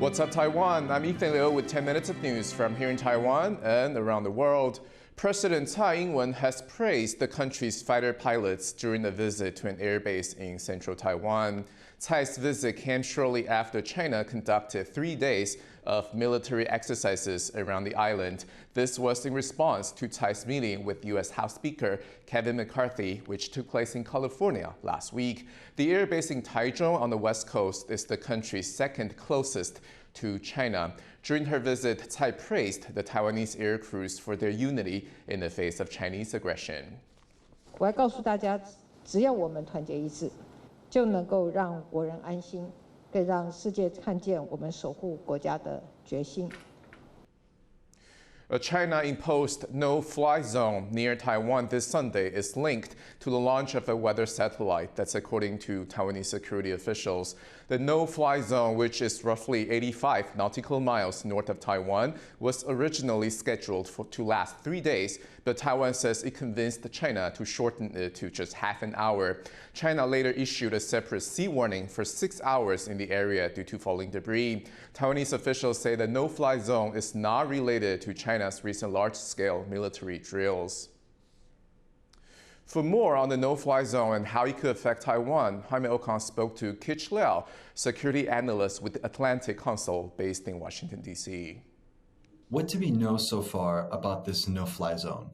What's up, Taiwan? I'm Ethan Liu with 10 minutes of news from here in Taiwan and around the world. President Tsai has praised the country's fighter pilots during a visit to an airbase in central Taiwan. Tsai's visit came shortly after China conducted 3 days of military exercises around the island. This was in response to Tsai's meeting with U.S. House Speaker Kevin McCarthy, which took place in California last week. The airbase in Taichung on the west coast is the country's second closest to China. During her visit, Tsai praised the Taiwanese air crews for their unity in the face of Chinese aggression. 我要告诉大家，只要我们团结一致，就能够让国人安心，更让世界看见我们守护国家的决心。 A China-imposed no-fly zone near Taiwan this Sunday is linked to the launch of a weather satellite. That's according to Taiwanese security officials. The no-fly zone, which is roughly 85 nautical miles north of Taiwan, was originally scheduled to last 3 days, but Taiwan says it convinced China to shorten it to just half an hour. China later issued a separate sea warning for 6 hours in the area due to falling debris. Taiwanese officials say the no-fly zone is not related to China's recent large-scale military drills. For more on the no-fly zone and how it could affect Taiwan, Jaime Ocon spoke to Kitch Liao, security analyst with the Atlantic Council based in Washington, D.C. What do we know so far about this no-fly zone?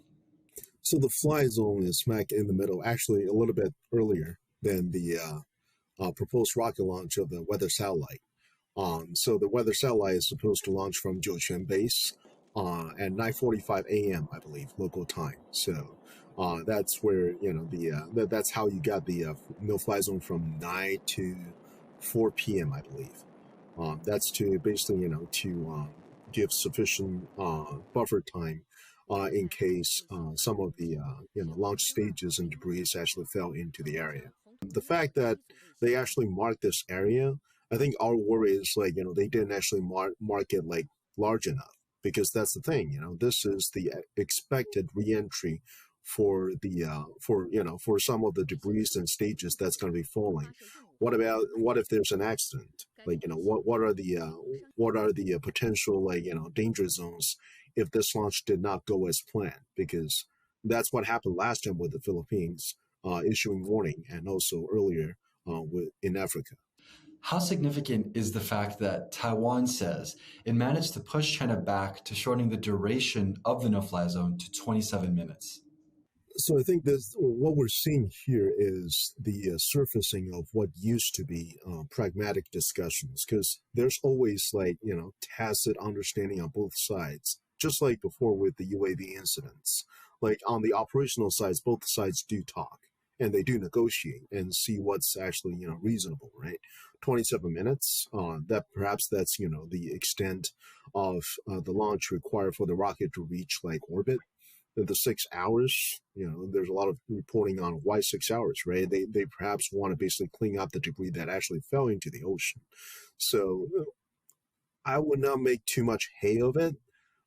So the fly zone is smack in the middle, actually a little bit earlier than the proposed rocket launch of the weather satellite. So the weather satellite is supposed to launch from Jiuquan base at 9:45 a.m. I believe local time. So that's where that's how you got the no-fly zone from 9 to 4 p.m. I believe. That's to basically to give sufficient buffer time in case some of the launch stages and debris actually fell into the area. The fact that they actually marked this area, I think our worry is they didn't actually mark it large enough, because that's the thing. This is the expected reentry for the for some of the debris and stages that's going to be falling. What if there's an accident? What are the potential danger zones if this launch did not go as planned? Because that's what happened last time with the Philippines issuing warning, and also earlier in Africa. How significant is the fact that Taiwan says it managed to push China back to shortening the duration of the no-fly zone to 27 minutes? So I think what we're seeing here is the surfacing of what used to be pragmatic discussions, because there's always tacit understanding on both sides, just like before with the UAV incidents. On the operational sides, both sides do talk and they do negotiate and see what's actually reasonable, right? 27 minutes, that's the extent of the launch required for the rocket to reach orbit. The 6 hours, there's a lot of reporting on why 6 hours, right? They perhaps want to basically clean up the debris that actually fell into the ocean. So I would not make too much hay of it.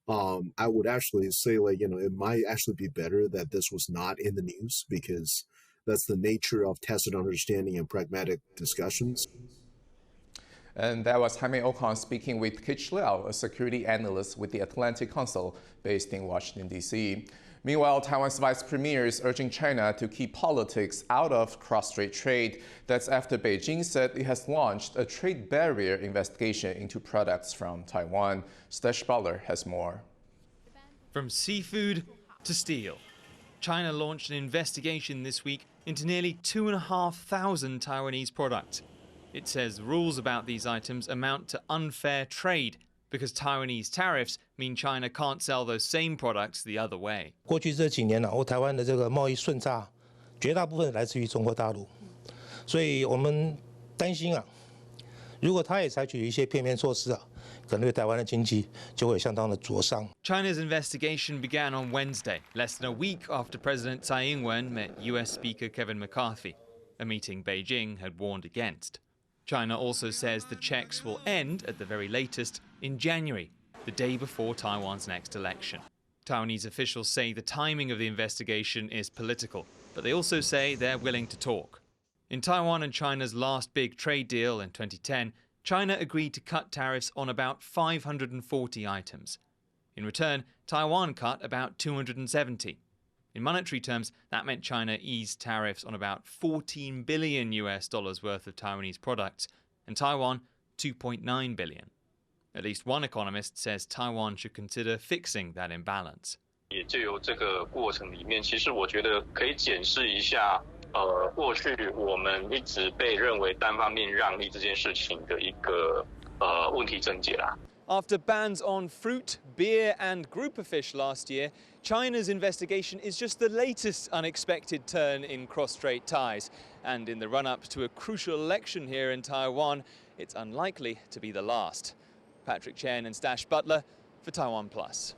I would actually say it might actually be better that this was not in the news, because that's the nature of tacit understanding and pragmatic discussions. And that was Jaime Ocon speaking with Kitch Liao, a security analyst with the Atlantic Council based in Washington, D.C. Meanwhile, Taiwan's vice premier is urging China to keep politics out of cross-strait trade. That's after Beijing said it has launched a trade barrier investigation into products from Taiwan. Stesh Butler has more. From seafood to steel, China launched an investigation this week into nearly 2,500 Taiwanese products. It says rules about these items amount to unfair trade because Taiwanese tariffs mean China can't sell those same products the other way. 过去这几年台湾的这个贸易顺差，绝大部分来自于中国大陆，所以我们担心如果他也采取一些片面措施可能对台湾的经济就会相当的灼伤。China's investigation began on Wednesday, less than a week after President Tsai met U.S. Speaker Kevin McCarthy, a meeting Beijing had warned against. China also says the checks will end, at the very latest, in January, the day before Taiwan's next election. Taiwanese officials say the timing of the investigation is political, but they also say they're willing to talk. In Taiwan and China's last big trade deal in 2010, China agreed to cut tariffs on about 540 items. In return, Taiwan cut about 270. In monetary terms, that meant China eased tariffs on about $14 billion worth of Taiwanese products, and Taiwan 2.9 billion. At least one economist says Taiwan should consider fixing that imbalance. 也就由这个过程里面，其实我觉得可以检视一下，过去我们一直被认为单方面让利这件事情的一个问题症结啦。 After bans on fruit, beer and grouper fish last year, China's investigation is just the latest unexpected turn in cross-strait ties. And in the run-up to a crucial election here in Taiwan, it's unlikely to be the last. Patrick Chen and Stash Butler for TaiwanPlus.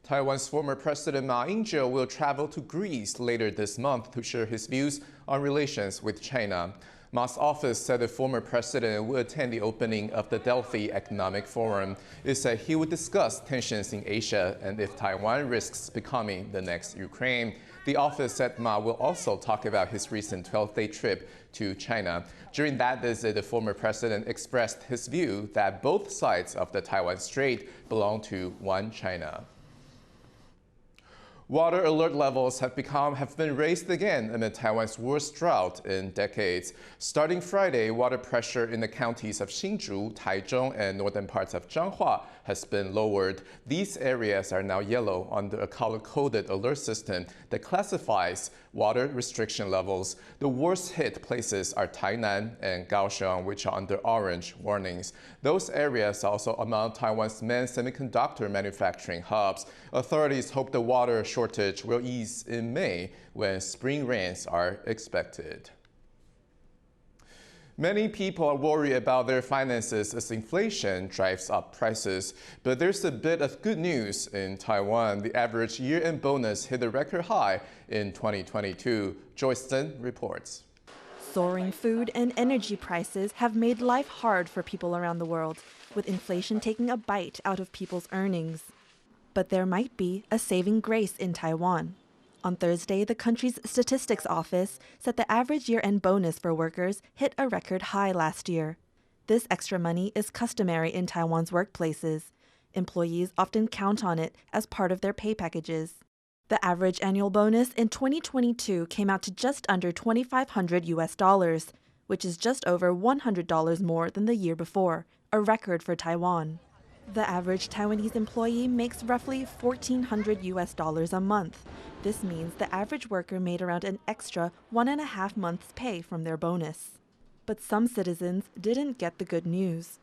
Taiwan's former President Ma Ying-jeou will travel to Greece later this month to share his views on relations with China. Ma's office said the former president will attend the opening of the Delphi Economic Forum. It said he would discuss tensions in Asia and if Taiwan risks becoming the next Ukraine. The office said Ma will also talk about his recent 12-day trip to China. During that visit, the former president expressed his view that both sides of the Taiwan Strait belong to one China. Water alert levels have been raised again amid Taiwan's worst drought in decades. Starting Friday, water pressure in the counties of Hsinchu, Taichung, and northern parts of Changhua has been lowered. These areas are now yellow under a color-coded alert system that classifies water restriction levels. The worst hit places are Tainan and Kaohsiung, which are under orange warnings. Those areas are also among Taiwan's main semiconductor manufacturing hubs. Authorities hope the water shortage will ease in May when spring rains are expected. Many people are worried about their finances as inflation drives up prices. But there's a bit of good news in Taiwan. The average year-end bonus hit a record high in 2022. Joyce Tsai reports. Soaring food and energy prices have made life hard for people around the world, with inflation taking a bite out of people's earnings. But there might be a saving grace in Taiwan. On Thursday, the country's statistics office said the average year-end bonus for workers hit a record high last year. This extra money is customary in Taiwan's workplaces. Employees often count on it as part of their pay packages. The average annual bonus in 2022 came out to just under $2,500, which is just over $100 more than the year before, a record for Taiwan. The average Taiwanese employee makes roughly $1,400 a month. This means the average worker made around an extra 1.5 months' pay from their bonus. But some citizens didn't get the good news.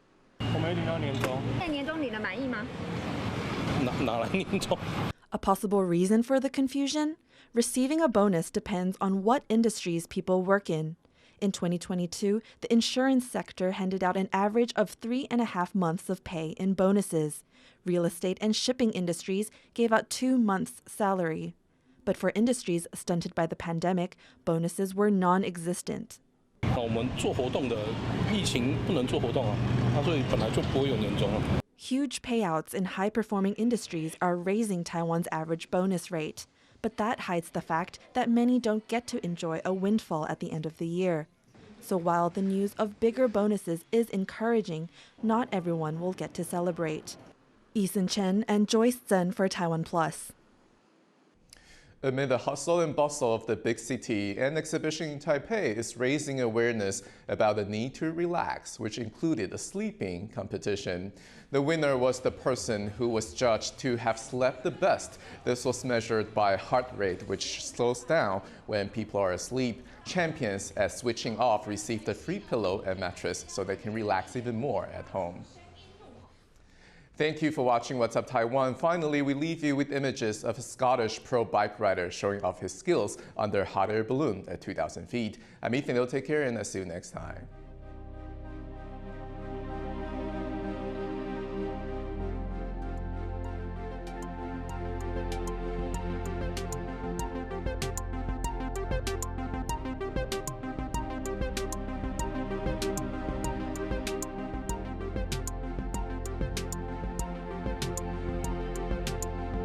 A possible reason for the confusion? Receiving a bonus depends on what industries people work in. In 2022, the insurance sector handed out an average of 3.5 months of pay in bonuses. Real estate and shipping industries gave out 2 months' salary. But for industries stunted by the pandemic, bonuses were non-existent. Huge payouts in high-performing industries are raising Taiwan's average bonus rate. But that hides the fact that many don't get to enjoy a windfall at the end of the year. So while the news of bigger bonuses is encouraging, not everyone will get to celebrate. Eason Chen and Joyce Tsai for TaiwanPlus. Amid the hustle and bustle of the big city, an exhibition in Taipei is raising awareness about the need to relax, which included a sleeping competition. The winner was the person who was judged to have slept the best. This was measured by heart rate, which slows down when people are asleep. Champions at switching off received a free pillow and mattress so they can relax even more at home. Thank you for watching What's Up Taiwan. Finally, we leave you with images of a Scottish pro bike rider showing off his skills under hot air balloon at 2,000 feet. I'm Ethan. Take care, and I'll see you next time.